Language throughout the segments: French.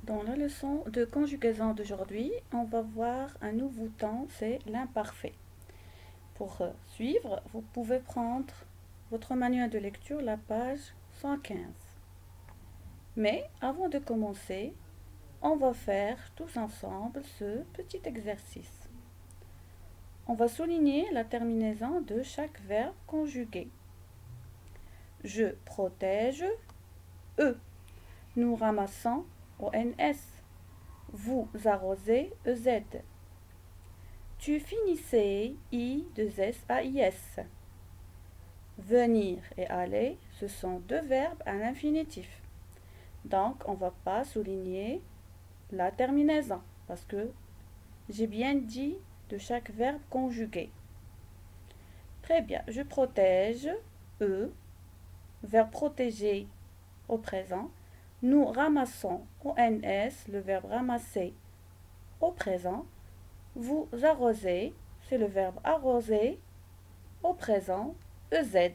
Dans la leçon de conjugaison d'aujourd'hui, on va voir un nouveau temps, c'est l'imparfait. Pour suivre, vous pouvez prendre votre manuel de lecture, la page 115. Mais avant de commencer, on va faire tous ensemble ce petit exercice. On va souligner la terminaison de chaque verbe conjugué. Je protège, E. Nous ramassons, ONS. Vous arrosez, EZ. Tu finissais, I2SAIS. Venir et aller, ce sont deux verbes à l'infinitif. Donc, on ne va pas souligner la terminaison parce que j'ai bien dit de chaque verbe conjugué. Très bien, je protège, E. Verbe protéger au présent. Nous ramassons, ONS, le verbe ramasser au présent. Vous arrosez, c'est le verbe arroser au présent, EZ.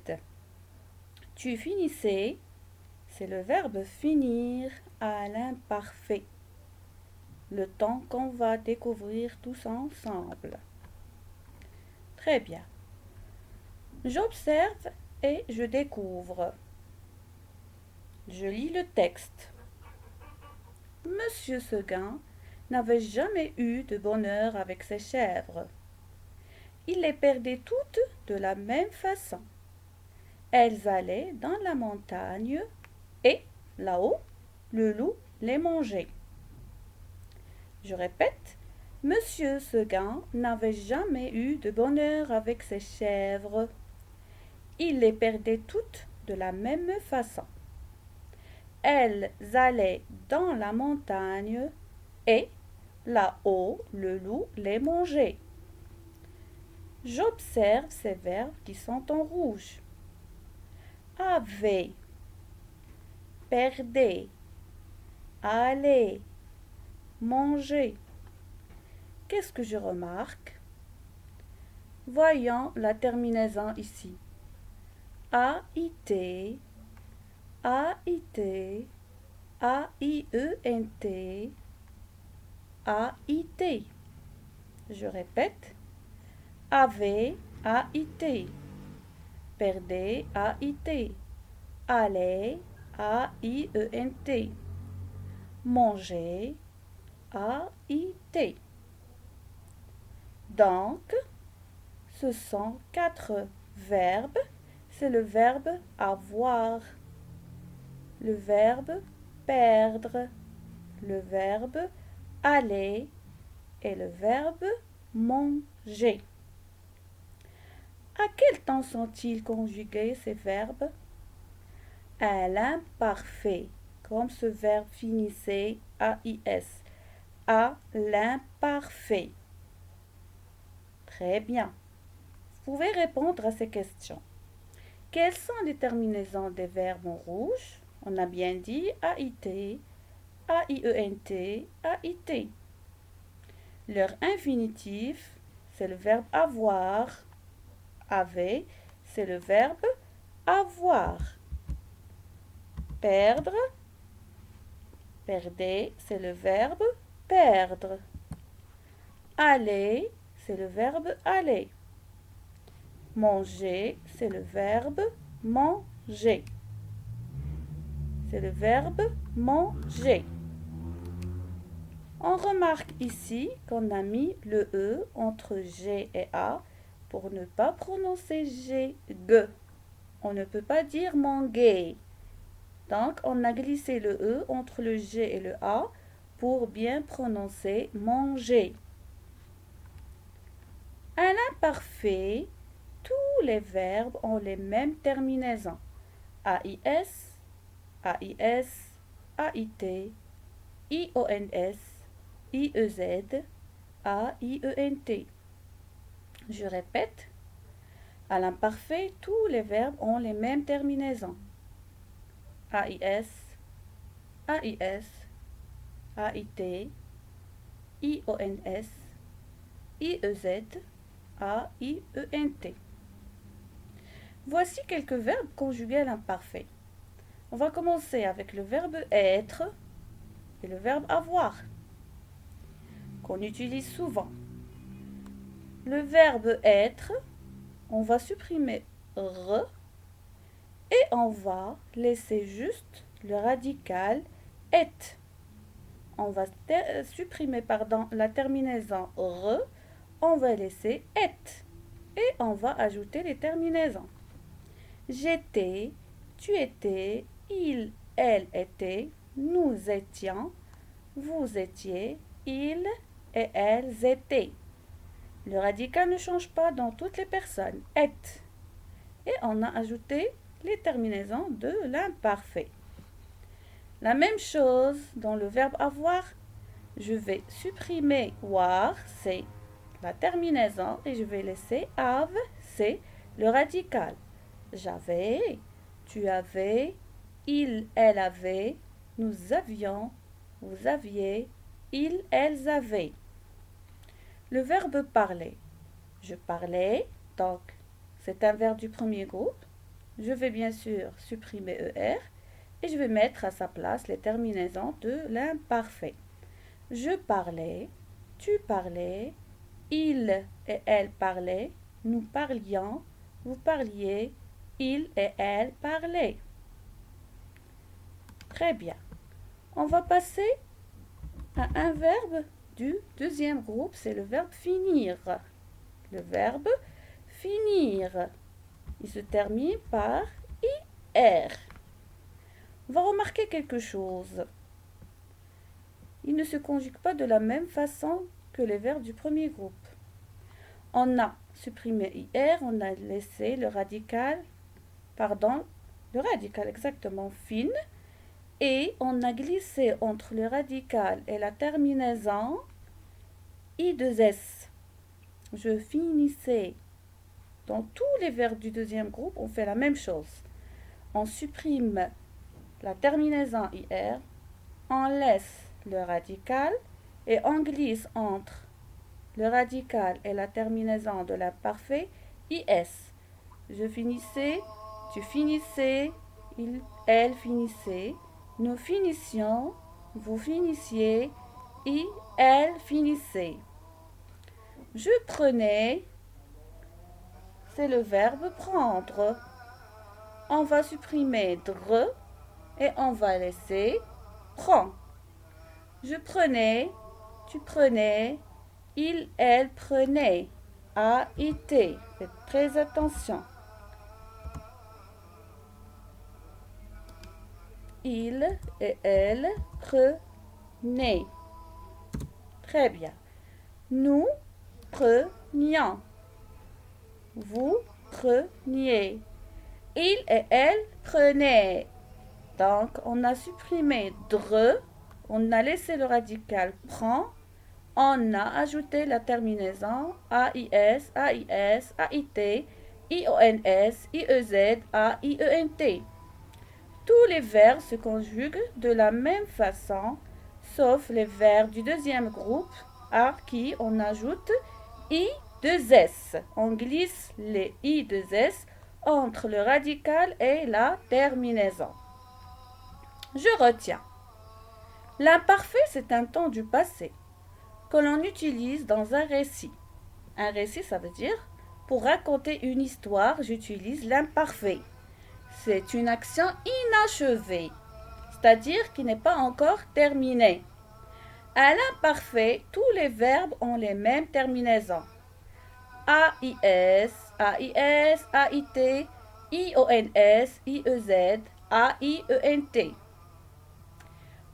Tu finissais, c'est le verbe finir à l'imparfait. Le temps qu'on va découvrir tous ensemble. Très bien. J'observe et je découvre. Je lis le texte. Monsieur Seguin n'avait jamais eu de bonheur avec ses chèvres. Il les perdait toutes de la même façon. Elles allaient dans la montagne et, là-haut, le loup les mangeait. Je répète, Monsieur Seguin n'avait jamais eu de bonheur avec ses chèvres. Il les perdait toutes de la même façon. Elles allaient dans la montagne et, là-haut, le loup les mangeait. J'observe ces verbes qui sont en rouge. Avait, perdait, aller, manger. Qu'est-ce que je remarque? Voyons la terminaison ici. A-I-T, A-I-T, A-I-E-N-T, A-I-T. Je répète. Avait, A-I-T. Perdait, A-I-T. Aller, A-I-E-N-T. Manger, A-I-T. Donc, ce sont quatre verbes. C'est le verbe avoir, le verbe perdre, le verbe aller et le verbe manger. À quel temps sont-ils conjugués ces verbes? À l'imparfait, comme ce verbe finissait AIS. À l'imparfait. Très bien. Vous pouvez répondre à ces questions. Quelles sont les terminaisons des verbes en rouge? On a bien dit AIT, AIENT, AIT. Leur infinitif, c'est le verbe avoir. Avait, c'est le verbe avoir. Perdre, perdait, c'est le verbe perdre. Aller, c'est le verbe aller. Manger, c'est le verbe manger. C'est le verbe manger. On remarque ici qu'on a mis le E entre G et A pour ne pas prononcer G, G. On ne peut pas dire manger. Donc, on a glissé le E entre le G et le A pour bien prononcer manger. À l'imparfait, tous les verbes ont les mêmes terminaisons. AIS, AIS, AIT, IONS, IEZ, AIENT. Je répète, à l'imparfait, tous les verbes ont les mêmes terminaisons. AIS, AIS, AIT, IONS, IEZ, AIENT. Voici quelques verbes conjugués à l'imparfait. On va commencer avec le verbe être. et le verbe avoir, qu'on utilise souvent. Le verbe être, on va supprimer re et on va laisser juste le radical et. On va supprimer la terminaison re, on va laisser et et on va ajouter les terminaisons. J'étais, tu étais, il, elle était, nous étions, vous étiez, ils et elles étaient. Le radical ne change pas dans toutes les personnes. Et on a ajouté les terminaisons de l'imparfait. La même chose dans le verbe avoir. Je vais supprimer war, c'est la terminaison, et je vais laisser have, c'est le radical. J'avais, tu avais, il, elle avait, nous avions, vous aviez, ils, elles avaient. Le verbe parler. Je parlais, donc c'est un verbe du premier groupe. Je vais bien sûr supprimer ER et je vais mettre à sa place les terminaisons de l'imparfait. Je parlais, tu parlais, il et elle parlaient, nous parlions, vous parliez, il et elle parlaient. Très bien. On va passer à un verbe du deuxième groupe, c'est le verbe finir. Le verbe finir. Il se termine par IR. On va remarquer quelque chose. Il ne se conjugue pas de la même façon que les verbes du premier groupe. On a supprimé IR, on a laissé le radical exactement fin, et on a glissé entre le radical et la terminaison I2S. Je finissais. Dans tous les verbes du deuxième groupe, on fait la même chose. On supprime la terminaison IR, on laisse le radical et on glisse entre le radical et la terminaison de l'imparfait IS. Je finissais, tu finissais, il, elle finissait, nous finissions, vous finissiez, il, elle finissait. Je prenais, c'est le verbe prendre. On va supprimer dre et on va laisser prend. Je prenais, tu prenais, il, elle prenait. A-I-T. Faites très attention. Il et elle prenaient. Très bien. Nous prenions. Vous preniez. Il et elle prenaient. Donc, on a supprimé dre, on a laissé le radical prend, on a ajouté la terminaison AIS, AIS, AIT, IONS, IEZ, AIENT. Tous les verbes se conjuguent de la même façon, sauf les verbes du deuxième groupe, à qui on ajoute I2S. On glisse les I2S entre le radical et la terminaison. Je retiens. L'imparfait, c'est un temps du passé que l'on utilise dans un récit. Un récit, ça veut dire, pour raconter une histoire, j'utilise l'imparfait. C'est une action inachevée, c'est-à-dire qui n'est pas encore terminée. À l'imparfait, tous les verbes ont les mêmes terminaisons. AIS, AIS, AIT, IONS, IEZ, AIENT.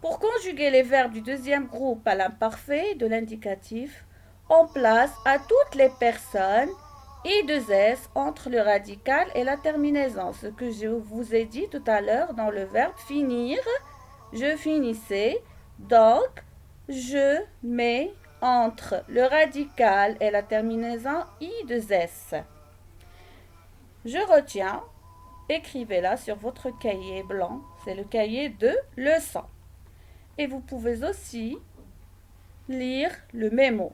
Pour conjuguer les verbes du deuxième groupe à l'imparfait de l'indicatif, on place à toutes les personnes I2S entre le radical et la terminaison. Ce que je vous ai dit tout à l'heure dans le verbe finir, je finissais. Donc, je mets entre le radical et la terminaison I2S. Je retiens, écrivez-la sur votre cahier blanc, c'est le cahier de leçons. Et vous pouvez aussi lire le mémo.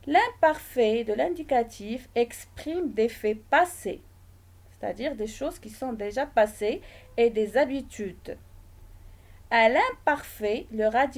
L'imparfait de l'indicatif exprime des faits passés, c'est-à-dire des choses qui sont déjà passées et des habitudes. À l'imparfait, le radical